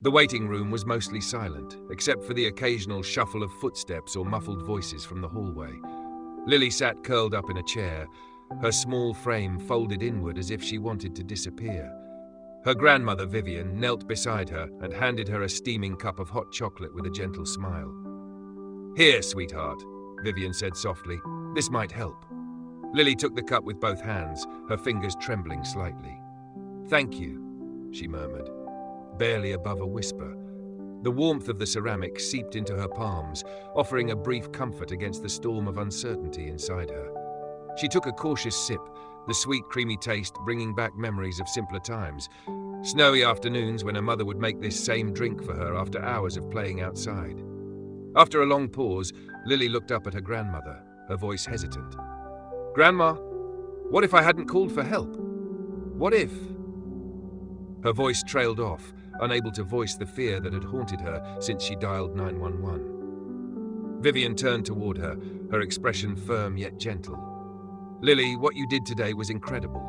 The waiting room was mostly silent, except for the occasional shuffle of footsteps or muffled voices from the hallway. Lily sat curled up in a chair, her small frame folded inward as if she wanted to disappear. Her grandmother, Vivian, knelt beside her and handed her a steaming cup of hot chocolate with a gentle smile. "Here, sweetheart," Vivian said softly. "This might help." Lily took the cup with both hands, her fingers trembling slightly. "Thank you," she murmured, barely above a whisper. The warmth of the ceramic seeped into her palms, offering a brief comfort against the storm of uncertainty inside her. She took a cautious sip, the sweet, creamy taste bringing back memories of simpler times. Snowy afternoons when her mother would make this same drink for her after hours of playing outside. After a long pause, Lily looked up at her grandmother, her voice hesitant. "Grandma, what if I hadn't called for help? What if?" Her voice trailed off, unable to voice the fear that had haunted her since she dialed 911. Vivian turned toward her, her expression firm yet gentle. "Lily, what you did today was incredible.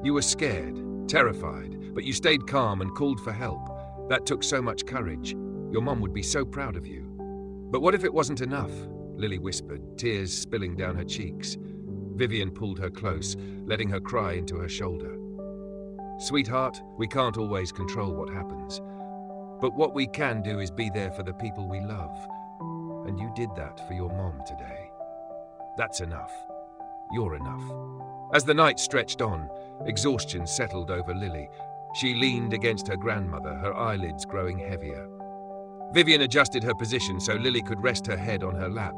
You were scared, terrified, but you stayed calm and called for help. That took so much courage. Your mom would be so proud of you." "But what if it wasn't enough?" Lily whispered, tears spilling down her cheeks. Vivian pulled her close, letting her cry into her shoulder. "Sweetheart, we can't always control what happens. But what we can do is be there for the people we love. And you did that for your mom today. That's enough. You're enough." As the night stretched on, exhaustion settled over Lily. She leaned against her grandmother, her eyelids growing heavier. Vivian adjusted her position so Lily could rest her head on her lap.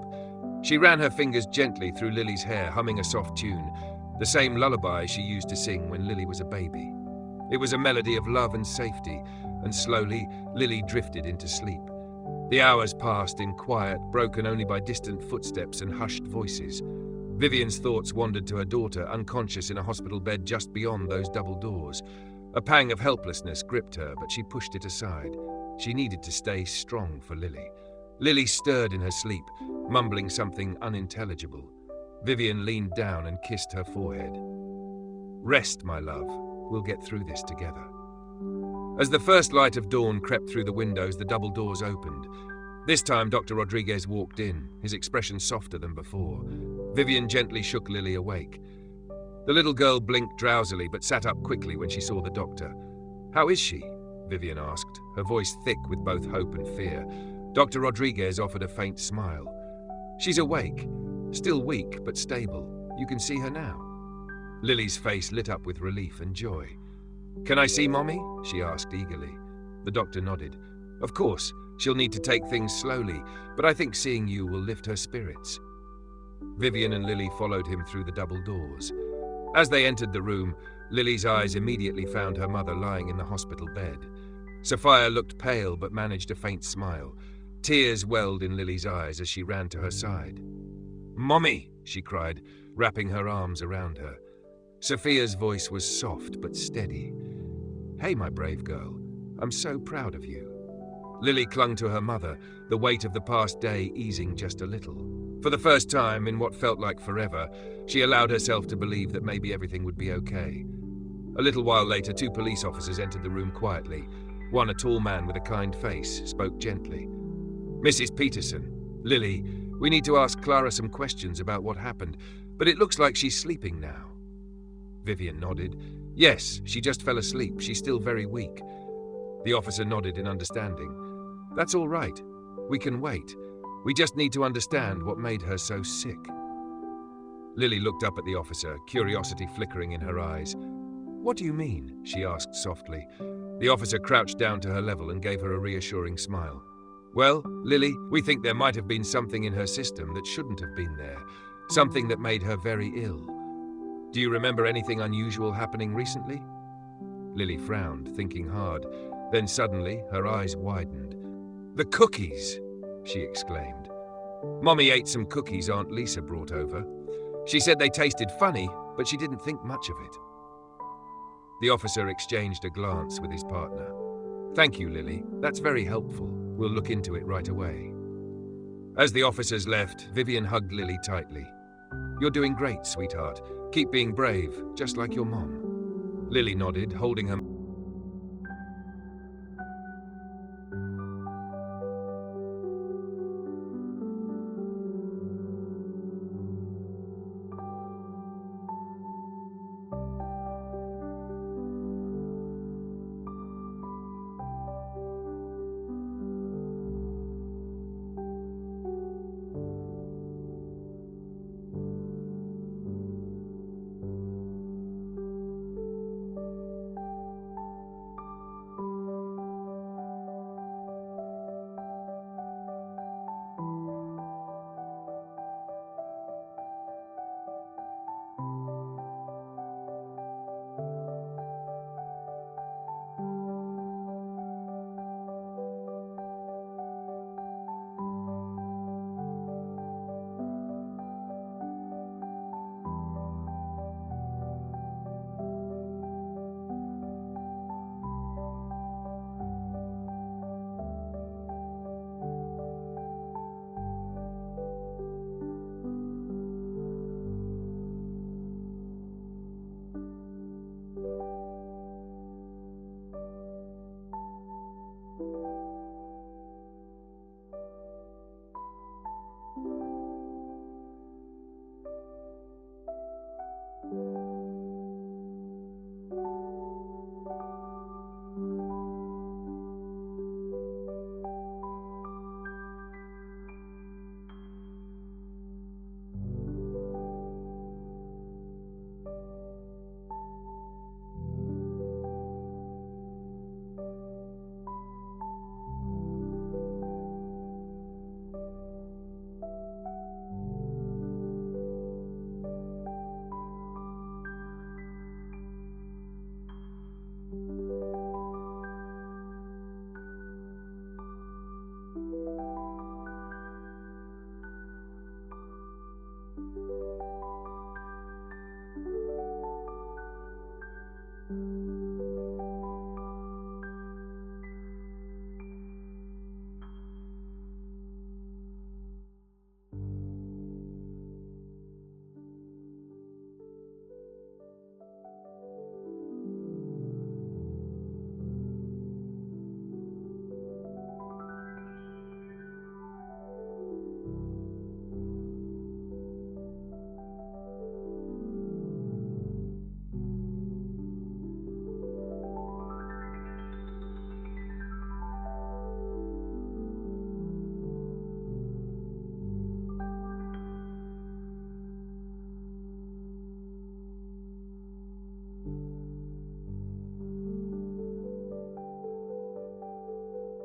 She ran her fingers gently through Lily's hair, humming a soft tune, the same lullaby she used to sing when Lily was a baby. It was a melody of love and safety, and slowly Lily drifted into sleep. The hours passed in quiet, broken only by distant footsteps and hushed voices. Vivian's thoughts wandered to her daughter, unconscious in a hospital bed just beyond those double doors. A pang of helplessness gripped her, but she pushed it aside. She needed to stay strong for Lily. Lily stirred in her sleep, mumbling something unintelligible. Vivian leaned down and kissed her forehead. "Rest, my love. We'll get through this together." As the first light of dawn crept through the windows, the double doors opened. This time Dr. Rodriguez walked in, his expression softer than before. Vivian gently shook Lily awake. The little girl blinked drowsily but sat up quickly when she saw the doctor. "How is she?" Vivian asked, her voice thick with both hope and fear. Dr. Rodriguez offered a faint smile. "She's awake, still weak but stable. You can see her now." Lily's face lit up with relief and joy. "Can I see Mommy?" she asked eagerly. The doctor nodded. "Of course, she'll need to take things slowly, but I think seeing you will lift her spirits." Vivian and Lily followed him through the double doors. As they entered the room, Lily's eyes immediately found her mother lying in the hospital bed. Sophia looked pale but managed a faint smile. Tears welled in Lily's eyes as she ran to her side. "Mommy!" she cried, wrapping her arms around her. Sophia's voice was soft but steady. "Hey, my brave girl, I'm so proud of you." Lily clung to her mother, the weight of the past day easing just a little. For the first time in what felt like forever, she allowed herself to believe that maybe everything would be okay. A little while later, 2 police officers entered the room quietly. One, a tall man with a kind face, spoke gently. "Mrs. Peterson, Lily, we need to ask Clara some questions about what happened, but it looks like she's sleeping now." Vivian nodded. "Yes, she just fell asleep. She's still very weak." The officer nodded in understanding. "That's all right. We can wait. We just need to understand what made her so sick." Lily looked up at the officer, curiosity flickering in her eyes. "What do you mean?" she asked softly. The officer crouched down to her level and gave her a reassuring smile. "Well, Lily, we think there might have been something in her system that shouldn't have been there, something that made her very ill. Do you remember anything unusual happening recently?" Lily frowned, thinking hard. Then suddenly, her eyes widened. "The cookies!" she exclaimed. "Mommy ate some cookies Aunt Lisa brought over. She said they tasted funny, but she didn't think much of it." The officer exchanged a glance with his partner. "Thank you, Lily. That's very helpful. We'll look into it right away." As the officers left, Vivian hugged Lily tightly. "You're doing great, sweetheart. Keep being brave, just like your mom." Lily nodded, holding her